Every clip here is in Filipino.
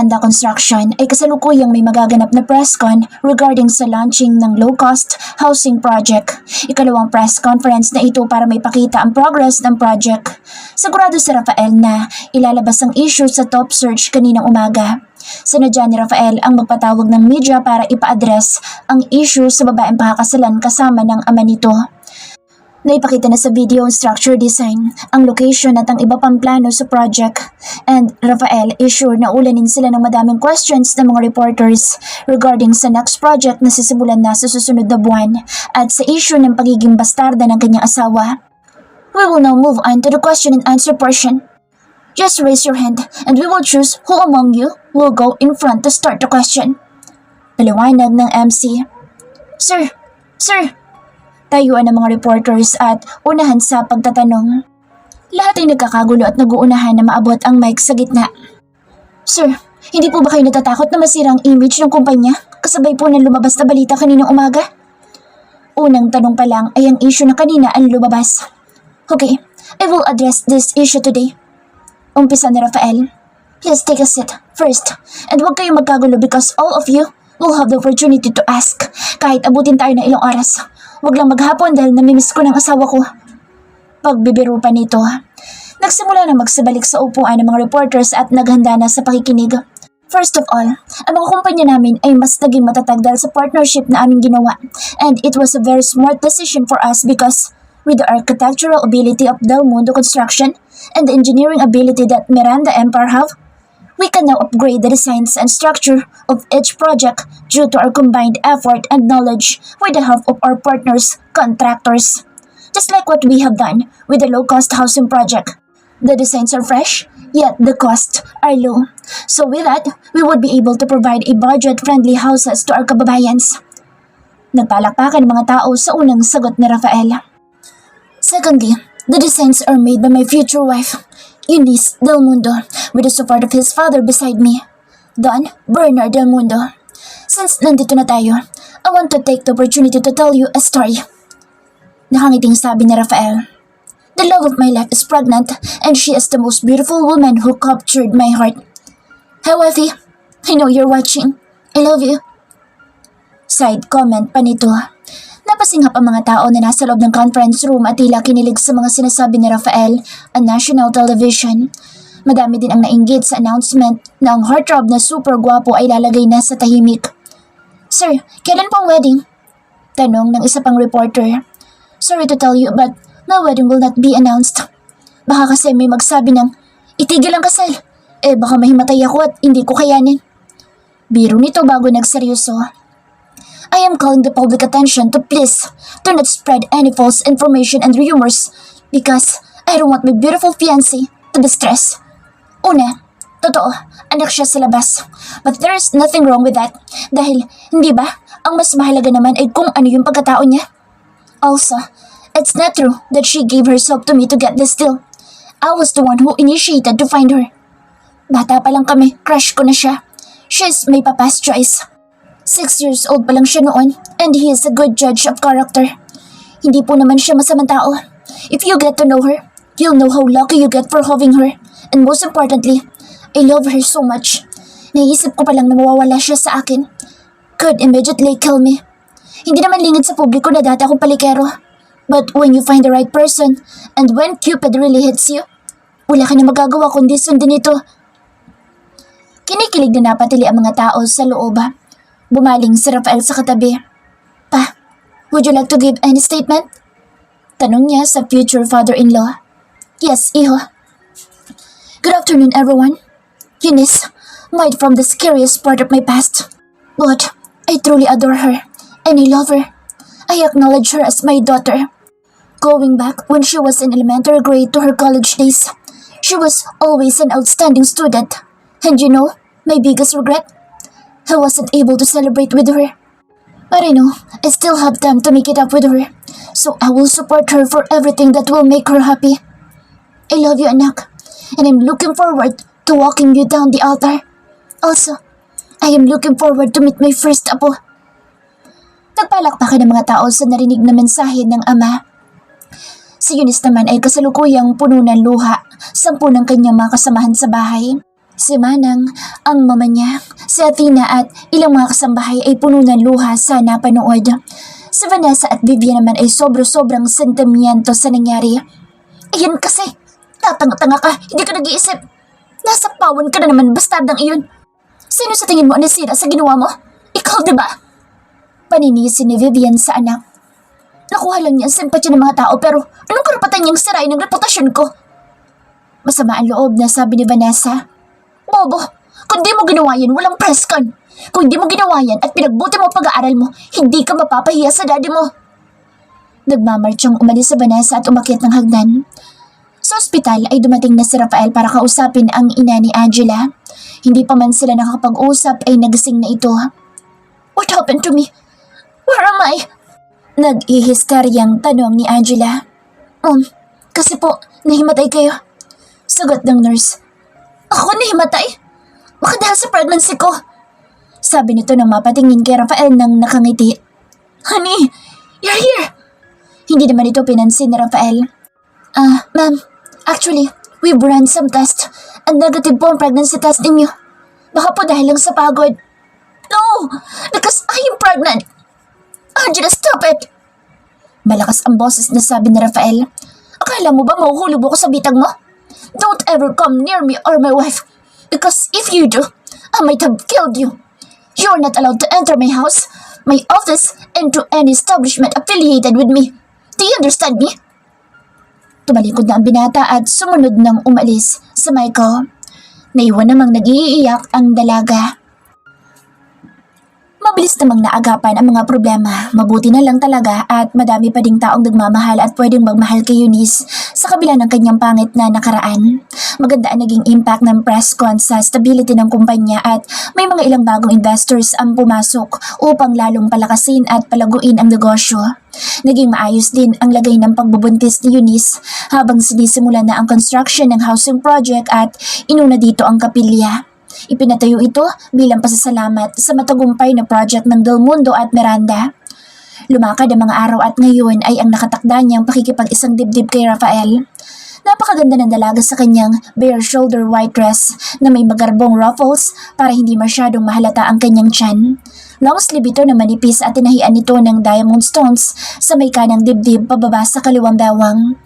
Miranda Construction ay kasalukuyang may magaganap na press con regarding sa launching ng low-cost housing project. Ikalawang press conference na ito para may pakita ang progress ng project. Sigurado si Rafael na ilalabas ang issue sa top search kaninang umaga. Sinadya ni Rafael ang magpatawag ng media para ipa-address ang issue sa babaeng pakakasalan kasama ng ama nito. Naipakita na sa video ang structure design, ang location at ang iba pang plano sa project. And Rafael is sure na ulanin sila ng madaming questions ng mga reporters regarding sa next project na sisimulan na sa susunod na buwan at sa issue ng pagiging bastarda ng kanyang asawa. We will now move on to the question and answer portion. Just raise your hand and we will choose who among you will go in front to start the question. Paliwanag ng MC. Sir! Tayuan ng mga reporters at unahan sa pagtatanong. Lahat ay nagkakagulo at nag-uunahan na maabot ang mic sa gitna. Sir, hindi po ba kayo natatakot na masira ang image ng kumpanya kasabay po ng lumabas na balita kaninang umaga? Unang tanong pa lang ay ang issue na kanina ang lumabas. Okay, I will address this issue today. Umpisa ni Rafael. Please take a seat first and huwag kayong magkagulo because all of you will have the opportunity to ask kahit abutin tayo ng ilang oras. Huwag lang maghapon dahil namimiss ko ng asawa ko. Pagbibiro pa nito. Nagsimula na magsabalik sa upuan ng mga reporters at naghanda na sa pakikinig. First of all, ang mga kumpanya namin ay mas naging matatag dahil sa partnership na aming ginawa. And it was a very smart decision for us because with the architectural ability of Del Mundo Construction and the engineering ability that Miranda Empire have, we can now upgrade the designs and structure of each project due to our combined effort and knowledge with the help of our partners, contractors. Just like what we have done with the low-cost housing project. The designs are fresh, yet the costs are low. So with that, we would be able to provide a budget-friendly houses to our kababayans. Nagpalakpakan ng mga tao sa unang sagot ni Rafael. Secondly, the designs are made by my future wife, Eunice Del Mundo, with the support of his father beside me, Don Bernard Del Mundo. Since nandito na tayo, I want to take the opportunity to tell you a story. Nakangiting sabi ni Rafael. The love of my life is pregnant and she is the most beautiful woman who captured my heart. Hi, wifey. I know you're watching. I love you. Side comment pa nito. Napasinghap ang mga tao na nasa loob ng conference room at tila kinilig sa mga sinasabi ni Rafael on national television. Madami din ang nainggit sa announcement na ang heartthrob na super gwapo ay lalagay na sa tahimik. Sir, kailan pong wedding? Tanong ng isa pang reporter. Sorry to tell you but my wedding will not be announced. Baka kasi may magsabi ng itigil ang kasal. Baka mahimatay ako at hindi ko kayanin. Biro nito bago nagseryoso. I am calling the public attention to please do not spread any false information and rumors because I don't want my beautiful fiancé to be stressed. Una, totoo, anak siya sa labas. But there is nothing wrong with that dahil, hindi ba, ang mas mahalaga naman ay kung ano yung pagkatao niya. Also, it's not true that she gave herself to me to get this deal. I was the one who initiated to find her. Bata pa lang kami, crush ko na siya. She's my papa's choice. 6 years old pa lang siya noon and he is a good judge of character. Hindi po naman siya masamang tao. If you get to know her, you'll know how lucky you get for having her. And most importantly, I love her so much. Naisip ko pa lang na mawawala siya sa akin. Could immediately kill me. Hindi naman lingid sa publiko na dati akong palikero. But when you find the right person and when Cupid really hits you, wala ka na magagawa kundi sundin ito. Kinikilig na napatili ang mga tao sa loob. Bumaling si Rafael sa katabi. Pa, would you like to give any statement? Tanong niya sa future father-in-law. Yes, iho. Good afternoon, everyone. Eunice, might from the scariest part of my past. But I truly adore her, and I love her. I acknowledge her as my daughter. Going back when she was in elementary grade to her college days, she was always an outstanding student. And you know, my biggest regret? I wasn't able to celebrate with her. But I know I still have time to make it up with her. So I will support her for everything that will make her happy. I love you, anak. And I'm looking forward to walking you down the altar. Also, I am looking forward to meet my first apo. Nagpalakpakan ng mga tao sa narinig na mensahe ng ama. Si Eunice naman ay kasalukuyang puno ng luha, 10 ng kanyang mga kasamahan sa bahay. Si Manang, ang mama niya, si Athena at ilang mga kasambahay ay puno ng luha sa napanood. Si Vanessa at Vivian naman ay sobrang sentimiento sa nangyari. Ayan kasi, tatanga-tanga ka, hindi ka nag-iisip. Nasa pawan ka na naman, bastardang iyon. Sino sa tingin mo ang nasira sa ginawa mo? Ikaw, diba? Paninisi ni Vivian sa anak. Nakuha lang niya ang simpatya ng mga tao pero anong karapatan niyang sirain ang reputasyon ko? Masama ang loob na sabi ni Vanessa. Bobo, kung di mo ginawa yan, walang press con. Kung di mo ginawa yan at pinagbuti mo ang pag-aaral mo, hindi ka mapapahiya sa daddy mo. Nagmamarchang umalis sa Vanessa at umakyat ng hagdan. Sa ospital ay dumating na si Rafael para kausapin ang ina ni Angela. Hindi pa man sila nakakapag-usap ay nagising na ito. What happened to me? Where am I? Nag-ihisteryang tanong ni Angela. Kasi po, nahimatay kayo. Sagot ng nurse. Ako nahimatay? Baka dahil sa pregnancy ko. Sabi nito nang mapatingin kay Rafael nang nakangiti. Honey, you're here. Hindi naman ito pinansin ni Rafael. Ma'am, actually, we've run some tests and negative po ang pregnancy test ninyo. Baka po dahil lang sa pagod. No, because I am pregnant. Angela, stop it. Malakas ang boses na sabi ni Rafael. Akala mo ba mahuhulog ako sa bitag mo? Don't ever come near me or my wife, because if you do, I might have killed you. You're not allowed to enter my house, my office, and to any establishment affiliated with me. Do you understand me? Tumalikod na ang binata at sumunod ng umalis sa Michael. Naiwan namang nag-iiyak ang dalaga. Mabilis namang naagapan ang mga problema, mabuti na lang talaga at madami pa ding taong nagmamahal at pwedeng magmahal kay Eunice sa kabila ng kanyang pangit na nakaraan. Maganda ang naging impact ng press con sa stability ng kumpanya at may mga ilang bagong investors ang pumasok upang lalong palakasin at palaguin ang negosyo. Naging maayos din ang lagay ng pagbubuntis ni Eunice habang sinisimula na ang construction ng housing project at inuna dito ang kapilya. Ipinatayo ito bilang pasasalamat sa matagumpay na project ng Del Mundo at Miranda. Lumakad ang mga araw at ngayon ay ang nakatakda niyang pakikipag-isang dibdib kay Rafael. Napakaganda ng dalaga sa kanyang bare shoulder white dress na may magarbong ruffles para hindi masyadong mahalata ang kanyang tiyan. Long sleeve ito na manipis at tinahian nito ng diamond stones sa may kanang dibdib pababa sa kaliwang bewang.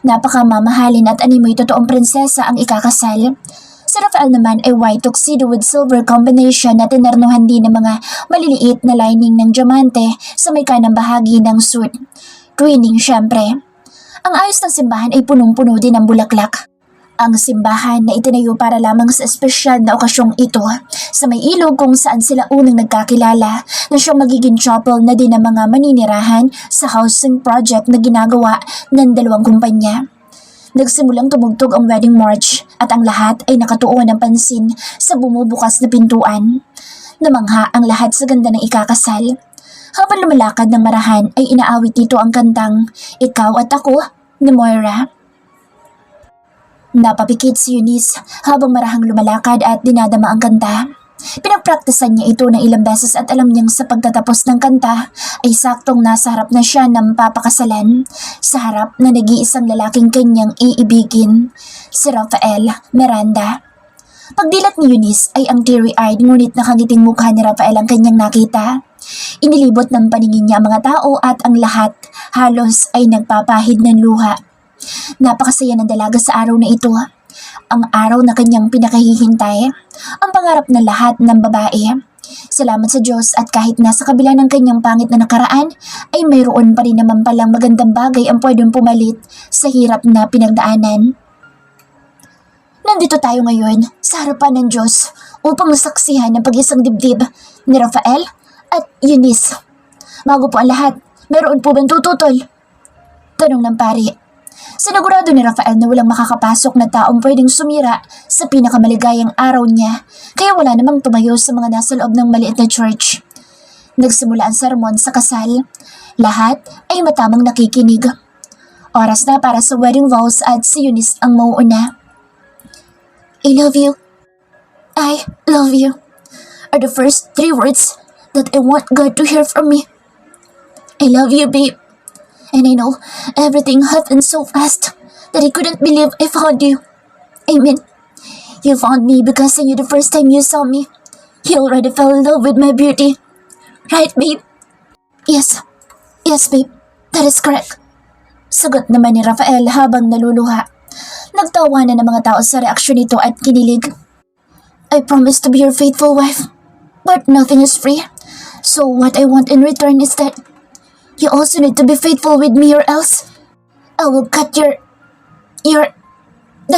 Napakamamahalin at animoy totoong prinsesa ang ikakasal. Si Rafael naman ay white tuxedo with silver combination na tinernuhan din ng mga maliliit na lining ng diamante sa may kanang bahagi ng suit. Twinning syempre. Ang ayos ng simbahan ay punong-puno din ng bulaklak. Ang simbahan na itinayo para lamang sa espesyal na okasyong ito sa may ilog kung saan sila unang nagkakilala na siyang magiging chapel na din ng mga maninirahan sa housing project na ginagawa ng dalawang kumpanya. Nagsimulang tumugtog ang wedding march at ang lahat ay nakatuon ng pansin sa bumubukas na pintuan. Namangha ang lahat sa ganda ng ikakasal. Habang lumalakad ng marahan ay inaawit dito ang kantang Ikaw at Ako ni Moira. Napapikit si Eunice habang marahang lumalakad at dinadama ang kanta. Pinagpraktisan niya ito ng ilang beses at alam niyang sa pagtatapos ng kanta ay saktong nasa harap na siya ng papakasalan, sa harap na nag-iisang lalaking kanyang iibigin, si Rafael Miranda. Pagdilat ni Eunice ay ang teary-eyed ngunit nakangiting mukha ni Rafael ang kanyang nakita. Inilibot ng paningin niya ang mga tao at ang lahat halos ay nagpapahid ng luha. Napakasaya ng dalaga sa araw na ito. Ang araw na kanyang pinakahihintay, ang pangarap ng lahat ng babae. Salamat sa Diyos at kahit nasa kabila ng kanyang pangit na nakaraan, ay mayroon pa rin naman palang magandang bagay ang pwedeng pumalit sa hirap na pinagdaanan. Nandito tayo ngayon sa harapan ng Diyos upang masaksihan ang pag-isang dibdib ni Rafael at Eunice. Bago po ang lahat, mayroon po bang tututol? Tanong ng pari. Sinigurado ni Rafael na walang makakapasok na taong pwedeng sumira sa pinakamaligayang araw niya, kaya wala namang tumayo sa mga nasa loob ng maliit na church. Nagsimula ang sermon sa kasal. Lahat ay matamang nakikinig. Oras na para sa wedding vows at si Eunice ang mauuna. I love you. I love you are the first 3 words that I want God to hear from me. I love you, babe. And I know everything happened so fast that I couldn't believe I found you. Amen. You found me because I knew the first time you saw me. You already fell in love with my beauty. Right, babe? Yes. Yes, babe. That is correct. Sagot naman ni Rafael habang naluluha. Nagtawanan ng mga tao sa reaksyon nito at kinilig. I promise to be your faithful wife, but nothing is free. So what I want in return is that you also need to be faithful with me or else I will cut the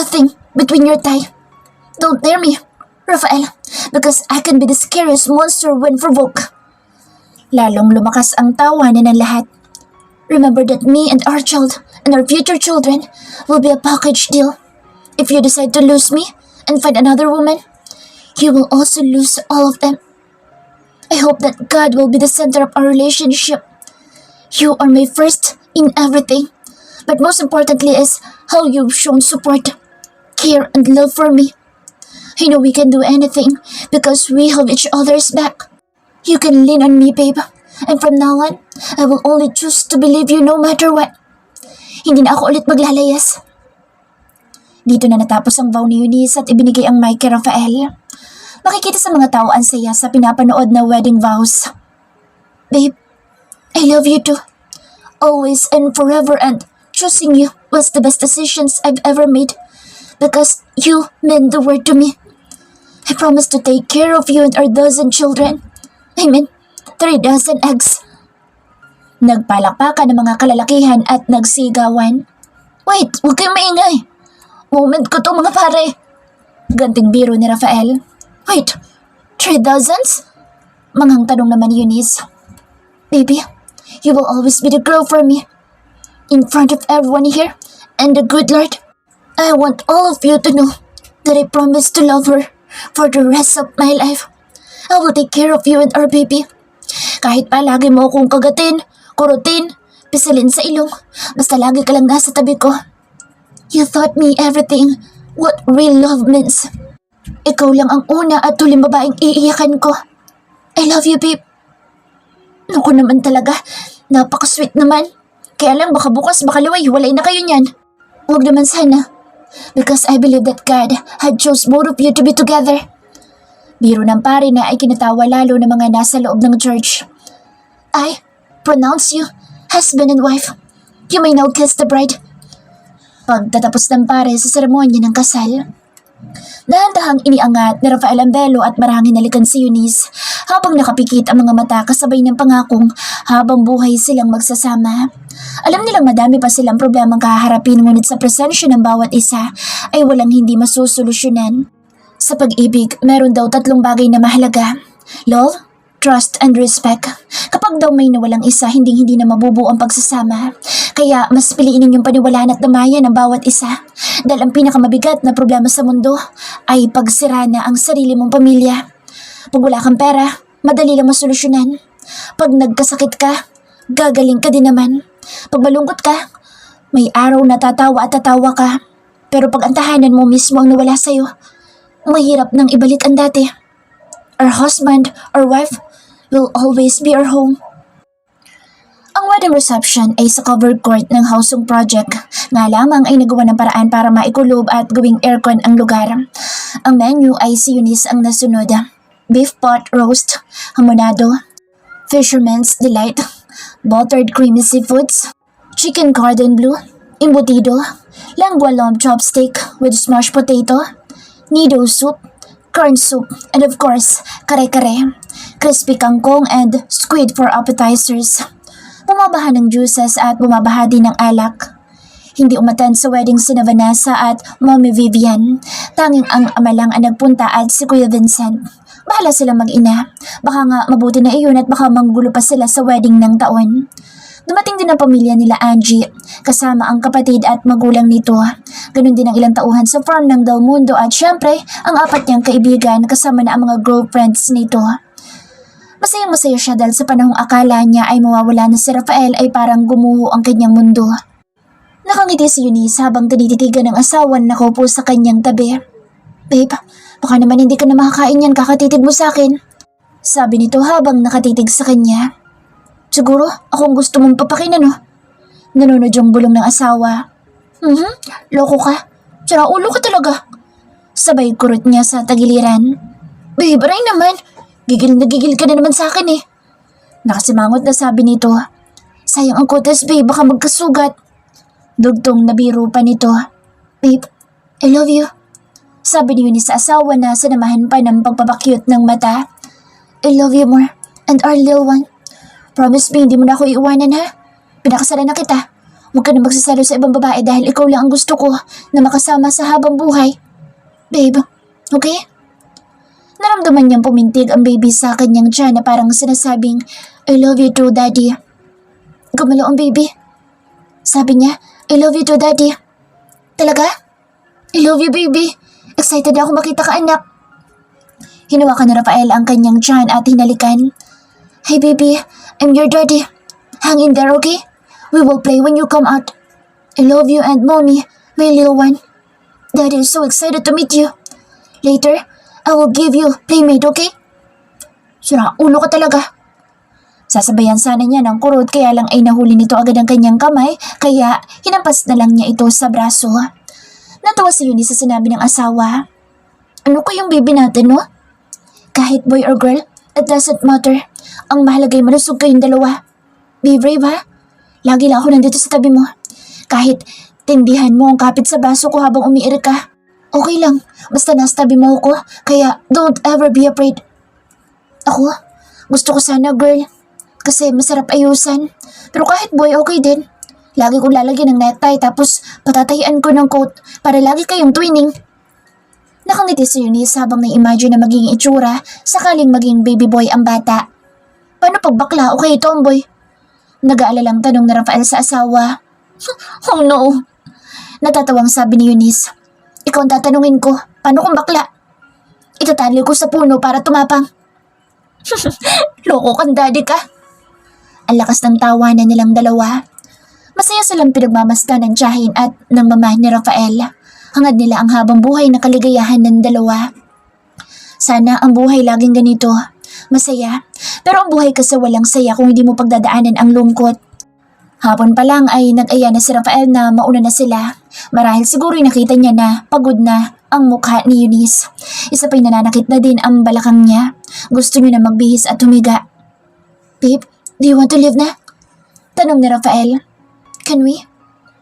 thing between your thigh. Don't dare me, Rafael, because I can be the scariest monster when provoked. Lalong lumakas ang tawanan ng lahat. Remember that me and our child and our future children will be a package deal. If you decide to lose me and find another woman, you will also lose all of them. I hope that God will be the center of our relationship. You are my first in everything, but most importantly is how you've shown support, care, and love for me. I know we can do anything because we have each other's back. You can lean on me, babe. And from now on, I will only choose to believe you no matter what. Hindi na ako ulit maglalayas. Dito na natapos ang vow ni Eunice at ibinigay ang mic kay Rafael. Makikita sa mga tao ang saya sa pinapanood na wedding vows. Babe, I love you too. Always and forever, and choosing you was the best decisions I've ever made because you meant the world to me. I promise to take care of you and our dozen children. 3 dozen eggs. Nagpalakpakan ng mga kalalakihan at nagsigawan. Wait, huwag kayong maingay. Moment ko to mga pare. Ganting biro ni Rafael. Wait, 3 dozens? Manghang tanong naman ni Eunice. Baby, you will always be the girl for me. In front of everyone here and the good Lord, I want all of you to know that I promise to love her for the rest of my life. I will take care of you and our baby. Kahit pa lagi mo akong kagatin, kurutin, pisilin sa ilong, basta lagi ka lang nasa tabi ko. You taught me everything, what real love means. Ikaw lang ang una at huling babaeng iiyakan ko. I love you, babe. Naku naman talaga, napaka-sweet naman. Kaya lang baka bukas, baka luway, hiwalay na kayo niyan. Huwag naman sana. Because I believe that God had chose both of you to be together. Biro ng pare na ay kinatawa lalo ng mga nasa loob ng church. I pronounce you husband and wife. You may now kiss the bride. Pagtatapos ng pare sa seremonya ng kasal, dahan-dahang iniangat ni Rafael ang belo at marahang hinalikan si Eunice habang nakapikit ang mga mata kasabay ng pangakong habang buhay silang magsasama. Alam nilang madami pa silang problemang kaharapin ngunit sa presensya ng bawat isa ay walang hindi masusolusyonan. Sa pag-ibig, meron daw 3 bagay na mahalaga. Love, trust, and respect. Kapag daw may nawalang isa, hindi na mabubuo ang pagsasama. Kaya mas piliin ninyong paniwalaan at damayan ang bawat isa. Dahil ang pinakamabigat na problema sa mundo ay pagsira na ang sarili mong pamilya. Pag wala kang pera, madali lang masolusyonan. Pag nagkasakit ka, gagaling ka din naman. Pag malungkot ka, may araw na tatawa at tatawa ka. Pero pag ang tahanan mo mismo ang nawala sa'yo, mahirap nang ibalik ang dati. Our husband or wife will always be our home. Ang wedding reception ay sa covered court ng Hausung Project. Nga lamang ay nagawa ng paraan para maikulob at gawing aircon ang lugar. Ang menu ay si Eunice ang nasunod. Beef pot roast, hamonado, fisherman's delight, buttered creamy seafoods, chicken cordon bleu, embutido, lengua lamb chopstick with smashed potato, nido soup, corn soup, and of course, kare-kare, crispy kangkong, and squid for appetizers. Bumabaha ng juices at bumabaha din ng alak. Hindi umatan sa wedding si Vanessa at Mommy Vivian. Tanging ang ama lang ang nagpunta at si Kuya Vincent. Bahala silang mag-ina. Baka nga mabuti na iyon at baka manggulo pa sila sa wedding ng taon. Dumating din ang pamilya nila Angie, kasama ang kapatid at magulang nito. Ganon din ang ilang tauhan sa farm ng Del Mundo at syempre, ang 4 niyang kaibigan kasama na ang mga girlfriends nito. Masayang-masaya siya dahil sa panahong akala niya ay mawawala na si Rafael ay parang gumuho ang kanyang mundo. Nakangiti si Eunice habang tinititigan ng asawa na nakaupo sa kanyang tabi. Babe, baka naman hindi ka na makakain yan kakatitig mo sa akin. Sabi nito habang nakatitig sa kanya. Siguro, akong gusto mong papakinan, no? Nanunod yung bulong ng asawa. Loko ka. Tsara ulo ka talaga. Sabay kurot niya sa tagiliran. Babe, aray naman. Gigil na gigil ka na naman sa akin eh. Nakasimangot na sabi nito. Sayang ang kutas babe, baka magkasugat. Dugtong nabiro pa nito. Babe, I love you. Sabi ni Eunice sa asawa na sinamahan pa ng pagpapakyut ng mata. I love you more and our little one. Promise me, hindi mo na ako iiwanan ha. Pinakasalan na kita. Huwag ka na magsasalo sa ibang babae dahil ikaw lang ang gusto ko na makasama sa habang buhay. Babe, okay? Naramdaman niyang pumintig ang baby sa kanyang tiyan na parang sinasabing, I love you too, daddy. Gumalo ang baby. Sabi niya, I love you too, daddy. Talaga? I love you, baby. Excited ako makita ka, anak. Hinawakan ni Rafael ang kanyang tiyan at hinalikan. Hey, baby. I'm your daddy. Hang in there, okay? We will play when you come out. I love you and mommy, my little one. Daddy is so excited to meet you. Later, I will give you playmate, okay? Sira, ulo ka talaga. Sasabayan sana niya ng kurot kaya lang ay nahuli nito agad ang kanyang kamay kaya hinampas na lang niya ito sa braso. Natuwa si Eunice sa sinabi ng asawa. Ano kayong baby natin, no? Kahit boy or girl, it doesn't matter. Ang mahalaga ay malusog kayong dalawa. Be brave ha? Lagi lang ako nandito sa tabi mo. Kahit tindihan mo ang kapit sa baso ko habang umiirik ka. Okay lang, basta nasa tabi mo ako, kaya don't ever be afraid. Ako, gusto ko sana girl, kasi masarap ayusan. Pero kahit boy, okay din. Lagi kong lalagyan ng necktie tapos patatahian ko ng coat para lagi kayong twinning. Nakangiti si Eunice habang na-imagine na magiging itsura sakaling maging baby boy ang bata. Paano pag bakla o kay tomboy? Nag-aalalang tanong na Rafael sa asawa. Oh no! Natatawang sabi ni Eunice. Ikaw ang tatanungin ko, paano kung bakla? Itatali ko sa puno para tumapang. Loko kang daddy ka. Ang lakas ng tawanan nilang dalawa. Masaya silang pinagmamasdan ng tiyahin at ng mama ni Rafael. Hangad nila ang habang buhay na kaligayahan ng dalawa. Sana ang buhay laging ganito. Masaya. Pero ang buhay kasi walang saya kung hindi mo pagdadaanan ang lungkot. Hapon pa lang ay nag-aya na si Rafael na mauna na sila. Marahil siguro nakita niya na pagod na ang mukha ni Eunice. Isa pa'y nananakit na din ang balakang niya. Gusto niya na magbihis at humiga. Babe, do you want to leave na? Tanong ni Rafael. Can we?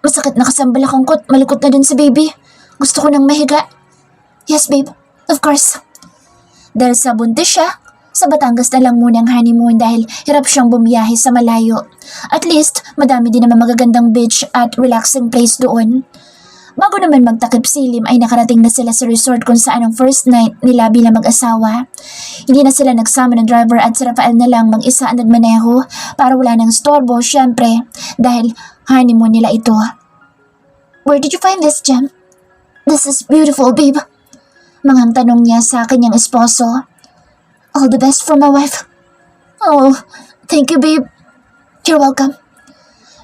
Masakit na kasi ang balakang ko at malikot na din si baby. Gusto ko nang mahiga. Yes babe, of course. Dahil sa buntis siya, sa Batangas na lang muna ang honeymoon dahil hirap siyang bumiyahe sa malayo. At least, madami din naman magagandang beach at relaxing place doon. Bago naman magtakip silim ay nakarating na sila sa resort kung saan ang first night nila bilang mag-asawa. Hindi na sila nagsama ng driver at si Rafael na lang mag-isa ang nagmaneho para wala ng storbo syempre dahil honeymoon nila ito. Where did you find this gem? This is beautiful, babe. Manghang tanong niya sa kanyang esposo. All the best for my wife. Oh, thank you, babe. You're welcome.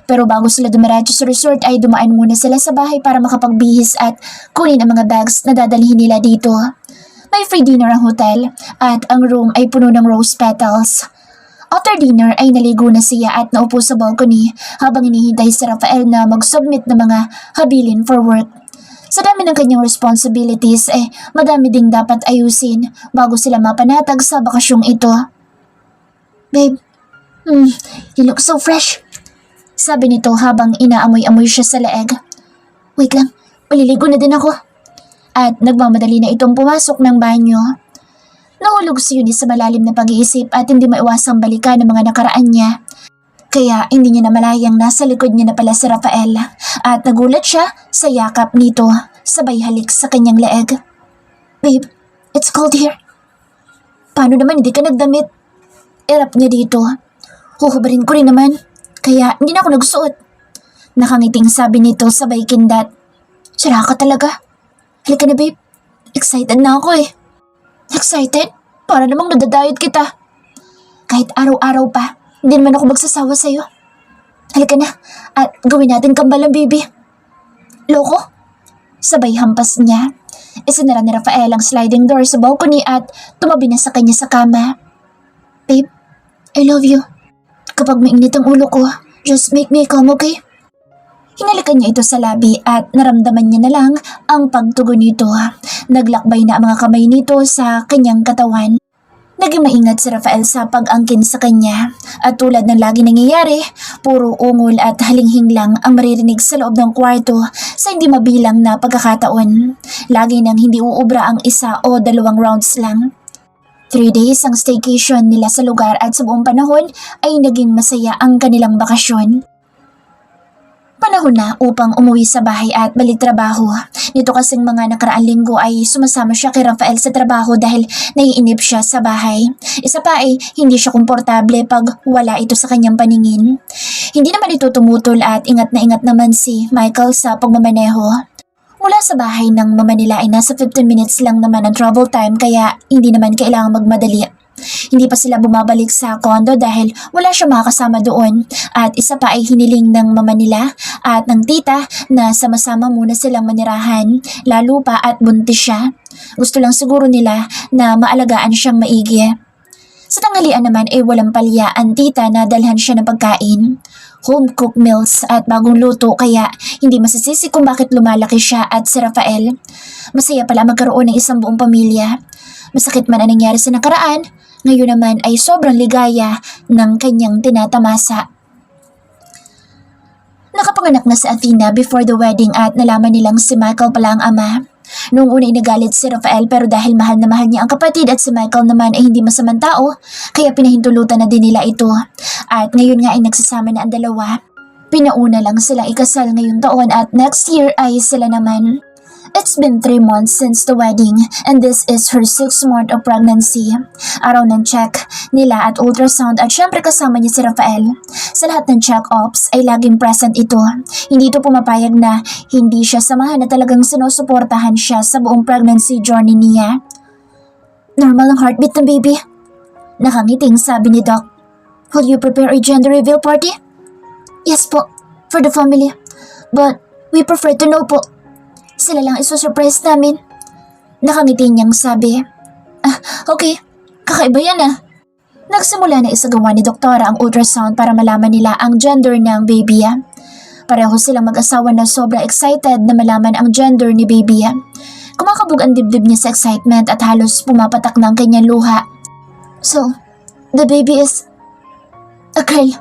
Pero bago sila dumiretso sa resort ay dumaan muna sila sa bahay para makapagbihis at kunin ang mga bags na dadalhin nila dito. May free dinner ang hotel at ang room ay puno ng rose petals. After dinner ay naligo na siya at naupo sa balcony habang hinihintay si Rafael na mag-submit ng mga habilin for work. Sa dami ng kanyang responsibilities madami ding dapat ayusin bago sila mapanatag sa bakasyong ito. Babe, you look so fresh. Sabi nito habang inaamoy-amoy siya sa leeg. Wait lang, maliligo na din ako. At nagmamadali na itong pumasok ng banyo. Nahulog si Eunice sa malalim na pag-iisip at hindi maiwasang balikan ng mga nakaraan niya. Kaya hindi niya namalayang nasa likod niya na pala si Rafael at nagulat siya sa yakap nito sabay halik sa kanyang leeg. Babe, it's cold here. Paano naman hindi ka nagdamit? Erap niya dito. Huhubarin ko rin naman. Kaya hindi na ako nagsuot. Nakangiting sabi nito sabay kindat. Sira ka talaga. Halika na babe. Excited na ako eh. Excited? Para namang nadadayot kita. Kahit araw-araw pa, hindi naman ako magsasawa sa'yo. Halika na at gawin natin kambalang baby. Loko? Sabay hampas niya. Isinara ni Rafael ang sliding door sa balcony at tumabi na sa kanya sa kama. Babe, I love you. Kapag mainit ang ulo ko, just make me calm, okay? Hinalikan niya ito sa labi at naramdaman niya na lang ang pagtugon nito. Naglakbay na ang mga kamay nito sa kanyang katawan. Naging maingat si Rafael sa pag-angkin sa kanya at tulad ng lagi nangyayari, puro ungol at halinghing lang ang maririnig sa loob ng kwarto sa hindi mabilang na pagkakataon. Lagi nang hindi uubra ang 1 o 2 rounds lang. 3 days ang staycation nila sa lugar at sa buong panahon ay naging masaya ang kanilang bakasyon. Panahon na upang umuwi sa bahay at balik trabaho. Nito kasing mga nakaraang linggo ay sumasama siya kay Rafael sa trabaho dahil naiinip siya sa bahay. Isa pa ay hindi siya komportable pag wala ito sa kanyang paningin. Hindi naman ito tumutol at ingat na ingat naman si Michael sa pagmamaneho. Mula sa bahay ng mama nila ay nasa 15 minutes lang naman ang travel time kaya hindi naman kailangang magmadali. Hindi pa sila bumabalik sa condo dahil wala siya makakasama doon at isa pa ay hiniling ng mama nila at ng tita na sama-sama muna silang manirahan lalo pa at buntis siya. Gusto lang siguro nila na maalagaan siyang maigi. Sa tanghalian naman ay walang palya ang tita na dalhan siya ng pagkain. Home-cooked meals at bagong luto kaya hindi masisisi kung bakit lumalaki siya at si Rafael. Masaya pala magkaroon ng isang buong pamilya. Masakit man ang nangyari sa nakaraan, ngayon naman ay sobrang ligaya ng kanyang tinatamasa. Nakapanganak na si Athena before the wedding at nalaman nilang si Michael pala ang ama. Noong una inagalit si Rafael pero dahil mahal na mahal niya ang kapatid at si Michael naman ay hindi masamang tao, kaya pinahintulutan na din nila ito. At ngayon nga ay nagsasama na ang dalawa. Pinauna lang silang ikasal ngayong taon at next year ay sila naman. It's been 3 months since the wedding and this is her 6th month of pregnancy. Araw ng check nila at ultrasound at syempre kasama niya si Rafael. Sa lahat ng check-ups ay laging present ito. Hindi ito pumapayag na hindi siya samahan na talagang sinusuportahan siya sa buong pregnancy journey niya. Normal ang heartbeat ng baby. Nakangiting sabi ni Doc. Will you prepare a gender reveal party? Yes po, for the family. But we prefer to know po. Sila lang isusurprise namin. Nakangiti niyang sabi. Okay. Kakaiba yan Nagsimula na isagawa ni Doktora ang ultrasound para malaman nila ang gender ng baby. Pareho silang mag-asawa na sobrang excited na malaman ang gender ni baby. Kumakabog ang dibdib niya sa excitement at halos pumapatak na ang kanyang luha. So, the baby is a girl.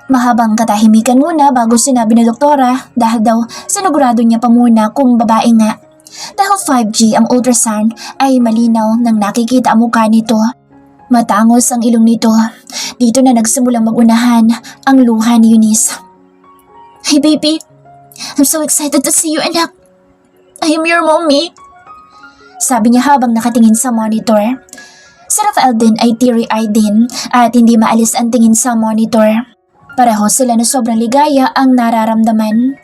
Mahabang katahimikan muna bago sinabi ni Doktora dahil daw sinigurado niya pa muna kung babae nga. Dahil 5G ang ultrasound ay malinaw nang nakikita ang mukha nito. Matangos ang ilong nito. Dito na nagsimulang magunahan ang luha ni Eunice. Hey baby, I'm so excited to see you anak. I am your mommy. Sabi niya habang nakatingin sa monitor. Si Rafael din ay teary-eyed din at hindi maalis ang tingin sa monitor. Pareho sila na sobrang ligaya ang nararamdaman.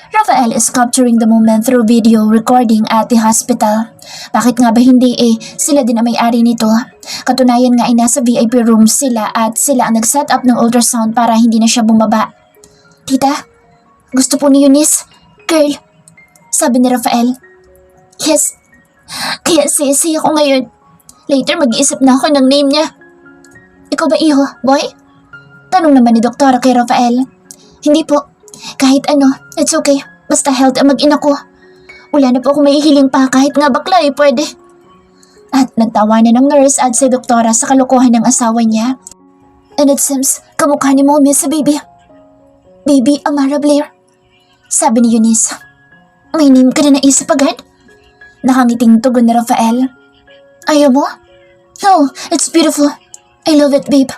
Rafael is capturing the moment through video recording at the hospital. Bakit nga ba hindi sila din ang may-ari nito? Katunayan nga ay nasa VIP room sila at sila ang nag-set up ng ultrasound para hindi na siya bumaba. Tita, gusto po ni Eunice? Girl, sabi ni Rafael. Yes, kaya sisi ako ngayon. Later mag-iisip na ako ng name niya. Ikaw ba iho, boy? Tanong naman ni Doktora kay Rafael. Hindi po. Kahit ano, it's okay. Basta health ang mag-ina ko. Wala na po akong maihiling pa kahit nga bakla pwede. At nagtawanan ng nurse at si Doktora sa kalokohan ng asawa niya. And it seems kamukha ni Mommy sa baby. Baby Amara Blair. Sabi ni Eunice. May name ka na naisip agad? Nakangiting tugon ni Rafael. Ayaw mo? No, it's beautiful. I love it, babe.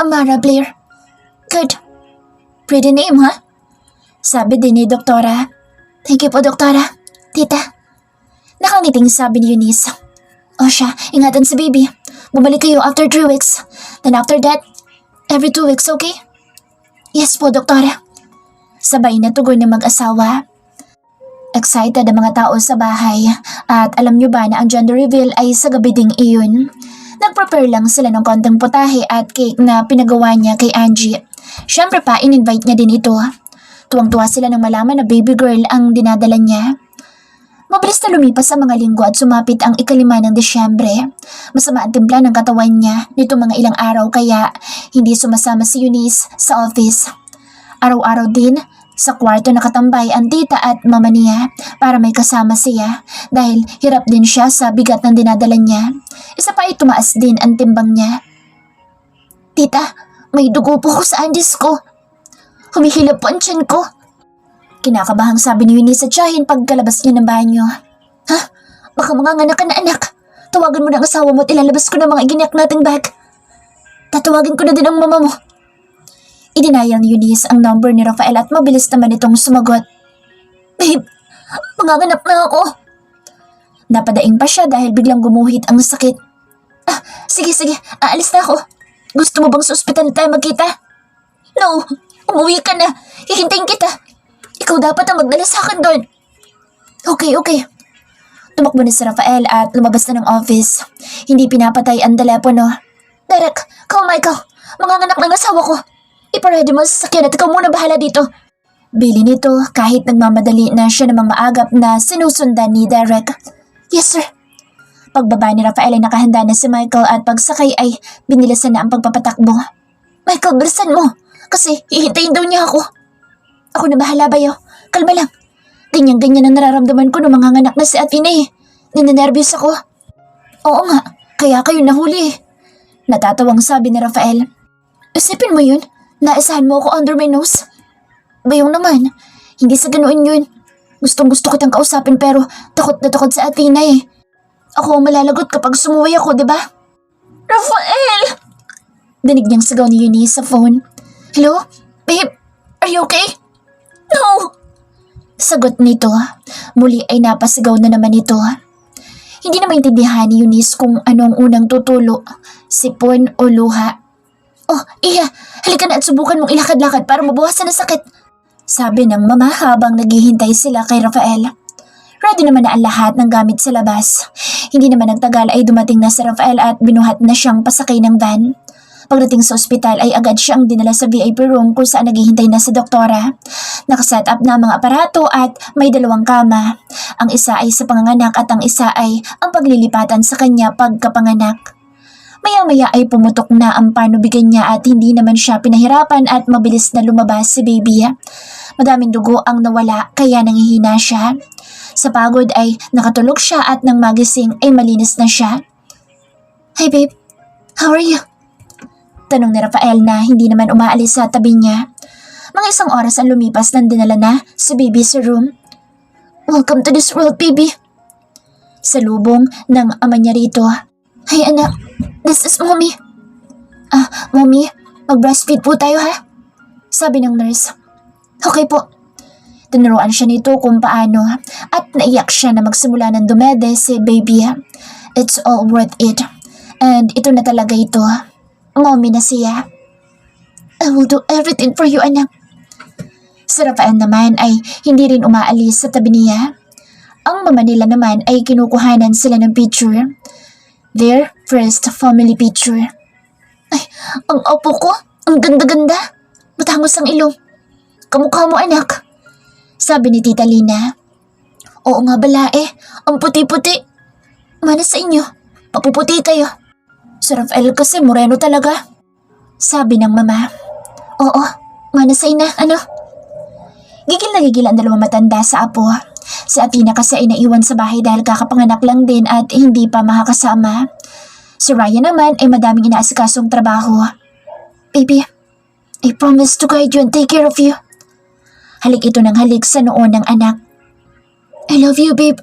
Amara Blair. Good. Pretty name, ha? Sabi din ni Doktora. Thank you po, Doktora. Tita. Nakangiting sabi ni Eunice. O siya, ingatan si baby. Bumalik kayo after 3 weeks. Then after that, every 2 weeks, okay? Yes po, Doktora. Sabay na tugon ng mag-asawa. Excited ang mga tao sa bahay. At alam nyo ba na ang gender reveal ay sa gabi ding iyon? Nag-prepare lang sila ng konting putahe at cake na pinagawa niya kay Angie. Siyempre pa, in-invite niya din ito. Tuwang-tuwa sila nang malaman na baby girl ang dinadala niya. Mabilis na lumipas ang mga linggo at sumapit ang 5 ng Disyembre. Masama ang timpla ng katawan niya nito mga ilang araw kaya hindi sumasama si Eunice sa office. Araw-araw din, Sa kwarto nakatambay ang tita at mama niya para may kasama siya dahil hirap din siya sa bigat ng dinadala niya. Isa pa ay tumaas din ang timbang niya. Tita, may dugo po ko sa andis ko. Humihilap po ang tiyan ko. Kinakabahang sabi ni Eunice sa tiyahin pagkalabas niya ng banyo. Ha? Baka manganganak ka na anak. Tawagan mo na ang asawa mo at ilalabas ko ng mga iginiyak nating bag. Tatawagin ko na din ang mama mo. Idinayal ni Eunice ang number ni Rafael at mabilis naman itong sumagot. Babe, manganganak na ako. Napadaing pa siya dahil biglang gumuhit ang sakit. Sige, aalis na ako. Gusto mo bang sa ospital tayo magkita? No, umuwi ka na. Hihintayin kita. Ikaw dapat ang magdala sa akin doon. Okay. Tumakbo na si Rafael at lumabas na ng office. Hindi pinapatay ang telepono. Derek, kaumay ka. Manganganak ng asawa ko. Iparedy mo sa sasakyan at ikaw muna bahala dito. Bili nito kahit nagmamadali na siya namang maagap na sinusundan ni Derek. Yes, sir. Pagbaba ni Rafael ay nakahanda na si Michael at pagsakay ay binilasan na ang pagpapatakbo. Michael, bilisan mo. Kasi hihintayin daw niya ako. Ako na bahala, bayo. Kalma lang. Ganyan-ganyan ang nararamdaman ko nung manganganak na si Athena eh. Ninanervyos ako. Oo nga, kaya kayo nahuli eh. Natatawang sabi ni Rafael. Isipin mo yun, naisahan mo ako under my nose. Bayong naman, hindi sa ganoon yun. Gustong-gusto kitang kausapin pero takot na takot sa Athena eh. Ako ang malalagot kapag sumuway ako, diba? Rafael! Dinig niyang sigaw ni Eunice sa phone. Hello? Babe, are you okay? No! Sagot nito, muli ay napasigaw na naman ito. Hindi na maintindihan ni Eunice kung anong unang tutulo, sipon o luha. Oh, Iya, halika na at subukan mong ilakad-lakad para mabawasan ang sakit. Sabi ng mama habang naghihintay sila kay Rafael. Ready naman na ang lahat ng gamit sa labas. Hindi naman nagtagal ay dumating na si Rafael at binuhat na siyang pasakay ng van. Pagdating sa ospital ay agad siyang dinala sa VIP room kung saan naghihintay na si doktora. Nakaset up na ang mga aparato at may 2 kama. Ang isa ay sa panganganak at ang isa ay ang paglilipatan sa kanya pagkapanganak. Maya-maya ay pumutok na ang panubigan niya at hindi naman siya pinahirapan at mabilis na lumabas si baby. Madaming dugo ang nawala kaya nangihina siya. Sa pagod ay nakatulog siya at nang magising ay malinis na siya. Hi babe, how are you? Tanong ni Rafael na hindi naman umaalis sa tabi niya. Mga 1 oras ang lumipas nang dinala na si baby sa room. Welcome to this world, baby. Salubong ng ama niya rito. Hi anak, this is mommy. Mommy, mag-breastfeed po tayo ha? Sabi ng nurse. Okay po. Tinuruan siya nito kung paano at naiyak siya na magsimula ng dumede si baby. It's all worth it. And ito na talaga ito. Mommy na siya. I will do everything for you, anak. Si Rafael naman ay hindi rin umaalis sa tabi niya. Ang mama nila naman ay kinukuhanan sila ng picture. Their first family picture. Ay, ang apo ko. Ang ganda-ganda. Matangos ang ilong. Kamukha mo, anak. Sabi ni Tita Lina. Oo nga bala eh. Ang puti-puti. Mana sa inyo. Papuputi kayo. Si Rafael kasi moreno talaga. Sabi ng mama. Oo, mana sa ina, ano? Gigil na gigil ang 2 matanda sa apo. Si Athena kasi ay naiwan sa bahay dahil kakapanganak lang din at hindi pa makakasama. Si Ryan naman ay madaming inaasikasong trabaho. Baby, I promise to guide you and take care of you. Halik ito ng halik sa noo ng anak. I love you, babe.